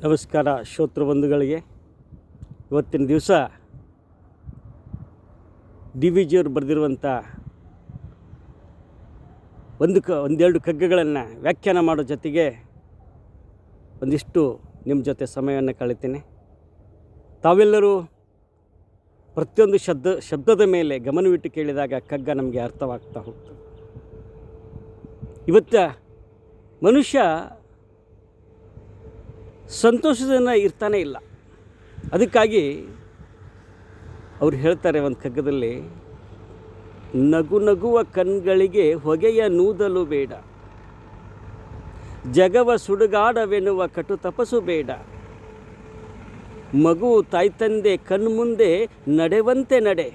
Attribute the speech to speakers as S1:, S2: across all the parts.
S1: ನಮಸ್ಕಾರ ಶ್ರೋತೃ ಬಂಧುಗಳಿಗೆ. ಇವತ್ತಿನ ದಿವಸ ಡಿ ವಿ ಜಿಯವರು ಬರೆದಿರುವಂಥ ಒಂದೆರಡು ಕಗ್ಗಗಳನ್ನು ವ್ಯಾಖ್ಯಾನ ಮಾಡೋ ಜೊತೆಗೆ ಒಂದಿಷ್ಟು ನಿಮ್ಮ ಜೊತೆ ಸಮಯವನ್ನು ಕಳಿತೀನಿ. ತಾವೆಲ್ಲರೂ ಪ್ರತಿಯೊಂದು ಶಬ್ದದ ಮೇಲೆ ಗಮನವಿಟ್ಟು ಕೇಳಿದಾಗ ಕಗ್ಗ ನಮಗೆ ಅರ್ಥವಾಗ್ತಾ ಹೋಗ್ತದೆ. ಇವತ್ತು ಮನುಷ್ಯ ಸಂತೋಷದಿಂದ ಇರ್ತಾನೆ ಇಲ್ಲ. ಅದಕ್ಕಾಗಿ ಅವ್ರು ಹೇಳ್ತಾರೆ ಒಂದು ಕಗ್ಗದಲ್ಲಿ, ನಗು ನಗುವ ಕಣ್ಗಳಿಗೆ ಹೊಗೆಯ ನೂದಲು ಬೇಡ, ಜಗವ ಸುಡುಗಾಡವೆನ್ನುವ ಕಟು ತಪಸ್ಸು ಬೇಡ, ಮಗು ತಾಯ್ತಂದೆ ಕಣ್ಮುಂದೆ ನಡೆವಂತೆ ನಡೆ,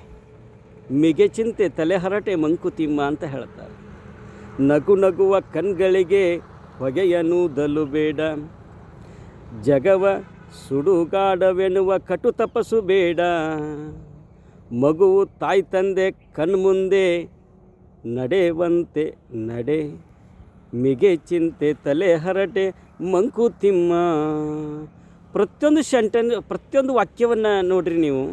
S1: ಮಿಗೆ ಚಿಂತೆ ತಲೆಹರಟೆ ಮಂಕುತಿಮ್ಮ ಅಂತ ಹೇಳ್ತಾರೆ. ನಗು ನಗುವ ಕಣ್ಗಳಿಗೆ ಹೊಗೆಯ ನೂದಲು ಬೇಡ, ಜಗವ ಸುಡುಗಾಡವೆನ್ನುವ ಕಟು ತಪಸ್ಸು ಬೇಡ, ಮಗುವು ತಾಯಿ ತಂದೆ ಕಣ್ಮುಂದೆ ನಡೆವಂತೆ ನಡೆ, ಮಿಗೆ ಚಿಂತೆ ತಲೆ ಹರಟೆ ಮಂಕುತಿಮ್ಮ. ಪ್ರತಿಯೊಂದು ವಾಕ್ಯವನ್ನು ನೋಡ್ರಿ ನೀವು.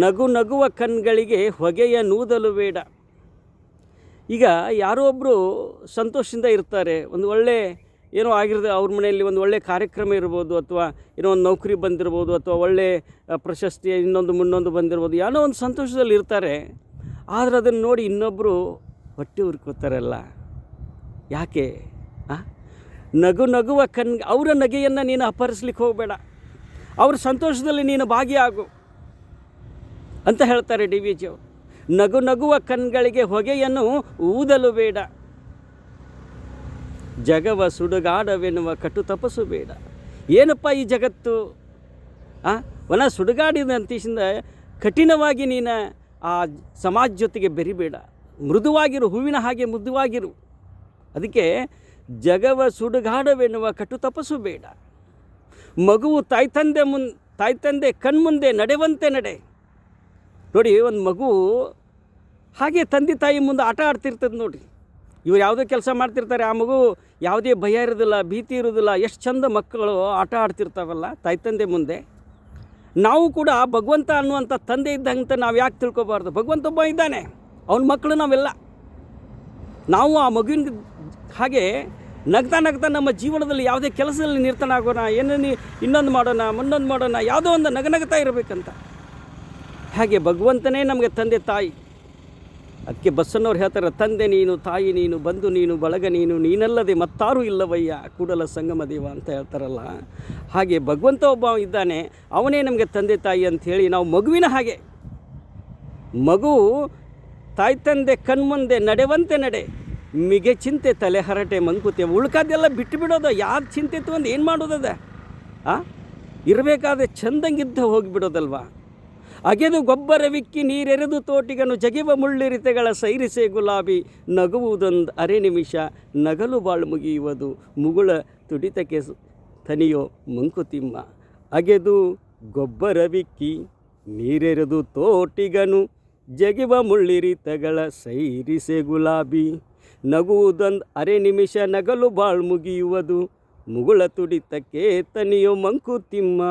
S1: ನಗು ನಗುವ ಕಣ್ಗಳಿಗೆ ಹೊಗೆಯ ನೂದಲು ಬೇಡ. ಈಗ ಯಾರೋ ಒಬ್ಬರು ಸಂತೋಷದಿಂದ ಇರ್ತಾರೆ, ಒಂದು ಒಳ್ಳೆ ಏನೋ ಆಗಿರೋದು, ಅವ್ರ ಮನೆಯಲ್ಲಿ ಒಂದು ಒಳ್ಳೆಯ ಕಾರ್ಯಕ್ರಮ ಇರ್ಬೋದು, ಅಥವಾ ಏನೋ ಒಂದು ನೌಕರಿ ಬಂದಿರ್ಬೋದು, ಅಥವಾ ಒಳ್ಳೆಯ ಪ್ರಶಸ್ತಿ ಮುನ್ನೊಂದು ಬಂದಿರ್ಬೋದು, ಏನೋ ಒಂದು ಸಂತೋಷದಲ್ಲಿ ಇರ್ತಾರೆ. ಆದರೆ ಅದನ್ನು ನೋಡಿ ಇನ್ನೊಬ್ಬರು ಹೊಟ್ಟೆ ಉರ್ಕೋತಾರಲ್ಲ, ಯಾಕೆ? ನಗು ನಗುವ ಅವರ ನಗೆಯನ್ನು ನೀನು ಅಪಹರಿಸ್ಲಿಕ್ಕೆ ಹೋಗಬೇಡ, ಅವ್ರ ಸಂತೋಷದಲ್ಲಿ ನೀನು ಭಾಗಿಯಾಗು ಅಂತ ಹೇಳ್ತಾರೆ ಡಿ ವಿ ಜಿಯವರು. ನಗು ನಗುವ ಕಣ್ಗಳಿಗೆ ಹೊಗೆಯನ್ನು ಊದಲು ಬೇಡ, ಜಗವ ಸುಡುಗಾಡವೆನ್ನುವ ಕಟು ತಪಸ್ಸು ಬೇಡ. ಏನಪ್ಪ ಈ ಜಗತ್ತು? ವನ ಸುಡುಗಾಡಿದ ಅಂತಿಸಿಂದ ಕಠಿಣವಾಗಿ ನೀನು ಆ ಸಮಾಜ ಜೊತೆಗೆ ಬೆರಿಬೇಡ, ಮೃದುವಾಗಿರು, ಹೂವಿನ ಹಾಗೆ ಮೃದುವಾಗಿರು. ಅದಕ್ಕೆ ಜಗವ ಸುಡುಗಾಡವೆನ್ನುವ ಕಟು ತಪಸ್ಸು ಬೇಡ, ಮಗುವು ತಾಯಿ ತಂದೆ ಕಣ್ಮುಂದೆ ನಡೆವಂತೆ ನಡೆ. ನೋಡಿ, ಒಂದು ಮಗು ಹಾಗೆ ತಂದೆ ತಾಯಿ ಮುಂದೆ ಆಟ ಆಡ್ತಿರ್ತದೆ ನೋಡಿರಿ. ಇವ್ರು ಯಾವುದೇ ಕೆಲಸ ಮಾಡ್ತಿರ್ತಾರೆ, ಆ ಮಗು ಯಾವುದೇ ಭಯ ಇರೋದಿಲ್ಲ, ಭೀತಿ ಇರೋದಿಲ್ಲ. ಎಷ್ಟು ಚಂದ ಮಕ್ಕಳು ಆಟ ಆಡ್ತಿರ್ತಾವಲ್ಲ ತಾಯಿ ತಂದೆ ಮುಂದೆ. ನಾವು ಕೂಡ ಭಗವಂತ ಅನ್ನುವಂಥ ತಂದೆ ಇದ್ದಂತ ನಾವು ಯಾಕೆ ತಿಳ್ಕೊಬಾರ್ದು? ಭಗವಂತ ಒಬ್ಬ ಇದ್ದಾನೆ, ಅವನ ಮಕ್ಕಳು ನಾವೆಲ್ಲ. ನಾವು ಆ ಮಗುವಿನ ಹಾಗೆ ನಗ್ತಾ ನಮ್ಮ ಜೀವನದಲ್ಲಿ ಯಾವುದೇ ಕೆಲಸದಲ್ಲಿ ನಿರತನಾಗೋಣ, ಇನ್ನೊಂದು ಮಾಡೋಣ, ಮುನ್ನೊಂದು ಮಾಡೋಣ, ಯಾವುದೋ ಒಂದು ನಗನಗ್ತಾ ಇರಬೇಕಂತ. ಹಾಗೆ ಭಗವಂತನೇ ನಮಗೆ ತಂದೆ ತಾಯಿ. ಅದಕ್ಕೆ ಬಸವಣ್ಣವ್ರು ಹೇಳ್ತಾರೆ, ತಂದೆ ನೀನು, ತಾಯಿ ನೀನು, ಬಂಧು ನೀನು, ಬಳಗ ನೀನು, ನೀನಲ್ಲದೆ ಮತ್ತಾರೂ ಇಲ್ಲವಯ್ಯ ಕೂಡಲ ಸಂಗಮ ದೇವ ಅಂತ ಹೇಳ್ತಾರಲ್ಲ. ಹಾಗೆ ಭಗವಂತ ಒಬ್ಬ ಇದ್ದಾನೆ, ಅವನೇ ನಮಗೆ ತಂದೆ ತಾಯಿ ಅಂಥೇಳಿ ನಾವು ಮಗುವಿನ ಹಾಗೆ, ಮಗು ತಾಯಿ ತಂದೆ ಕಣ್ಮುಂದೆ ನಡೆವಂತೆ ನಡೆ, ಮಿಗೆ ಚಿಂತೆ ತಲೆ ಹರಟೆ ಮಂಕುತೆ. ಉಳ್ಕಾದೆಲ್ಲ ಬಿಟ್ಟು ಬಿಡೋದು, ಯಾರು ಚಿಂತೆ ತೊಗೊಂಡು ಏನು ಮಾಡೋದದ? ಇರಬೇಕಾದ್ರೆ ಚಂದಂಗಿದ್ದ ಹೋಗಿಬಿಡೋದಲ್ವ. ಅಗೆದು ಗೊಬ್ಬರವಿಕ್ಕಿ ನೀರೆರೆದು ತೋಟಿಗನು ಜಗಿವ ಮುಳ್ಳಿರಿತೆಗಳ ಸೈರಿಸೆ ಗುಲಾಬಿ, ನಗುವುದೊಂದು ಅರೆ ನಿಮಿಷ ನಗಲು ಬಾಳು ಮುಗಿಯುವುದು, ಮುಗುಳ ತುಡಿತಕ್ಕೆ ತನಿಯೋ ಮಂಕುತಿಮ್ಮ. ಅಗೆದು ಗೊಬ್ಬರವಿಕ್ಕಿ ನೀರೆರೆದು ತೋಟಿಗನು ಜಗಿವ ಮುಳ್ಳಿರಿತಗಳ ಸೈರಿಸೆ ಗುಲಾಬಿ, ನಗುವುದೊಂದು ಅರೆ ನಿಮಿಷ ನಗಲು ಬಾಳು ಮುಗಿಯುವುದು, ಮುಗುಳ ತುಡಿತಕ್ಕೆ ತನಿಯೋ ಮಂಕುತಿಮ್ಮ.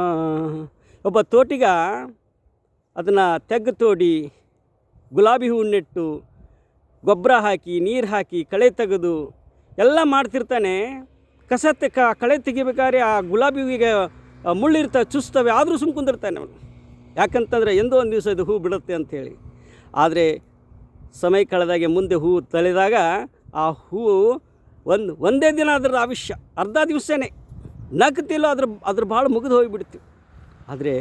S1: ಒಬ್ಬ ತೋಟಿಗ ಅದನ್ನು ತೆಗ್ಗು ತೋಡಿ ಗುಲಾಬಿ ಹೂ ನೆಟ್ಟು ಗೊಬ್ಬರ ಹಾಕಿ ನೀರು ಹಾಕಿ ಕಳೆ ತೆಗೆದು ಎಲ್ಲ ಮಾಡ್ತಿರ್ತಾನೆ. ಕಳೆ ತೆಗಿಬೇಕಾದ್ರೆ ಆ ಗುಲಾಬಿ ಹೂವಿಗೆ ಮುಳ್ಳಿರ್ತಾವೆ, ಚುಸ್ತವೆ, ಆದರೂ ಸುಮ್ಮ ಕುಂದಿರ್ತಾನೆ ಅವನು. ಯಾಕಂತಂದರೆ ಎಂದೋ ಒಂದು ದಿವಸ ಇದು ಹೂ ಬಿಡುತ್ತೆ ಅಂಥೇಳಿ. ಆದರೆ ಸಮಯ ಕಳೆದಾಗೆ ಮುಂದೆ ಹೂ ತಳೆದಾಗ ಆ ಹೂವು ಒಂದೇ ದಿನ ಅದರ ಆವಿಷ್ಯ, ಅರ್ಧ ದಿವಸನೇ ನಗ್ತಿಲ್ಲೋ ಅದ್ರ ಭಾಳ ಮುಗಿದು ಹೋಗಿಬಿಡ್ತೀವಿ. ಆದರೆ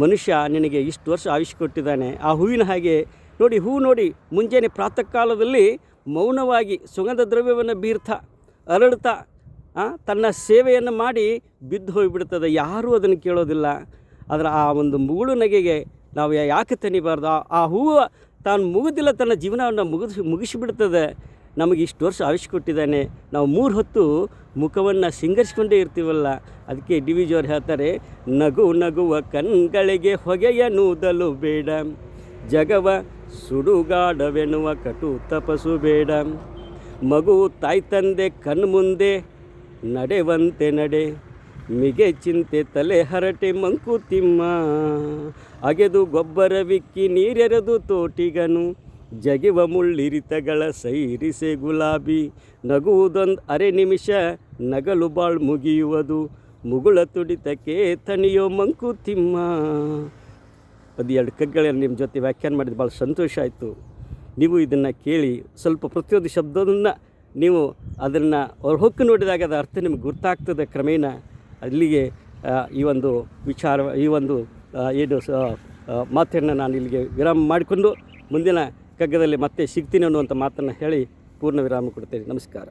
S1: ಮನುಷ್ಯ ನಿನಗೆ ಇಷ್ಟು ವರ್ಷ ಆಯುಷ್ಯ ಕೊಟ್ಟಿದ್ದಾನೆ. ಆ ಹೂವಿನ ಹಾಗೆ ನೋಡಿ, ಹೂ ನೋಡಿ ಮುಂಜಾನೆ ಪ್ರಾತಃ ಕಾಲದಲ್ಲಿ ಮೌನವಾಗಿ ಸುಗಂಧ ದ್ರವ್ಯವನ್ನು ಬೀರ್ತಾ ಅರಳ್ತಾ ತನ್ನ ಸೇವೆಯನ್ನು ಮಾಡಿ ಬಿದ್ದು ಹೋಗಿಬಿಡ್ತದೆ. ಯಾರೂ ಅದನ್ನು ಕೇಳೋದಿಲ್ಲ. ಆದರೆ ಆ ಒಂದು ಮುಗುಳು ನಗೆಗೆ ನಾವು ಯಾಕೆ ತನಿಬಾರ್ದು? ಆ ಹೂವು ತಾನು ಮುಗಿದಿಲ್ಲ, ತನ್ನ ಜೀವನವನ್ನು ಮುಗಿಸಿಬಿಡ್ತದೆ. ನಮಗೆ ಇಷ್ಟು ವರ್ಷ ಆಯುಷ್ಯ ಕೊಟ್ಟಿದ್ದಾನೆ, ನಾವು 3 ಹೊತ್ತು ಮುಖವನ್ನು ಸಿಂಗರಿಸ್ಕೊಂಡೇ ಇರ್ತೀವಲ್ಲ. ಅದಕ್ಕೆ ಡಿ ವಿ ಜಿಯವರು ಹೇಳ್ತಾರೆ, ನಗು ನಗುವ ಕಣ್ಗಳಿಗೆ ಹೊಗೆಯ ನೂದಲು ಬೇಡ, ಜಗವ ಸುಡುಗಾಡವೆನ್ನುವ ಕಟು ತಪಸ್ಸು ಬೇಡ, ಮಗು ತಾಯಿ ತಂದೆ ಕಣ್ಮುಂದೆ ನಡೆವಂತೆ ನಡೆ, ಮಿಗೆ ಚಿಂತೆ ತಲೆ ಹರಟೆ ಮಂಕುತಿಮ್ಮ. ಅಗೆದು ಗೊಬ್ಬರವಿಕ್ಕಿ ನೀರೆರೆದು ತೋಟಿಗನು ಜಗಿವ ಮುಳ್ಳಿರಿತಗಳ ಸೈರಿಸೆ ಗುಲಾಬಿ. ನಗುವುದೊಂದು ಅರೆ ನಿಮಿಷ ನಗಲು ಬಾಳ್ ಮುಗಿಯುವುದು ಮುಗುಳ ತುಡಿತಕ್ಕೆ ತಣಿಯೋ ಮಂಕುತಿಮ್ಮ. ಅದು 2 ಕಗ್ಗಳೆಯನ್ನು ನಿಮ್ಮ ಜೊತೆ ವ್ಯಾಖ್ಯಾನ ಮಾಡಿದ್ದು ಭಾಳ ಸಂತೋಷ ಆಯಿತು. ನೀವು ಇದನ್ನು ಕೇಳಿ ಸ್ವಲ್ಪ ಪ್ರತಿಯೊಂದು ಶಬ್ದವನ್ನು ನೀವು ಅದನ್ನು ಹೊಕ್ಕು ನೋಡಿದಾಗ ಅದರ ಅರ್ಥ ನಿಮಗೆ ಗೊತ್ತಾಗ್ತದೆ ಕ್ರಮೇಣ. ಅಲ್ಲಿಗೆ ಈ ಒಂದು ವಿಚಾರ ಈ ಒಂದು ಏನು ಮಾತನ್ನು ನಾನು ಇಲ್ಲಿಗೆ ವಿರಾಮ ಮಾಡಿಕೊಂಡು ಮುಂದಿನ ಕಗ್ಗದಲ್ಲಿ ಮತ್ತೆ ಸಿಗ್ತೀನಿ ಅನ್ನುವಂಥ ಮಾತನ್ನು ಹೇಳಿ ಪೂರ್ಣ ವಿರಾಮ ಕೊಡ್ತೇನೆ. ನಮಸ್ಕಾರ.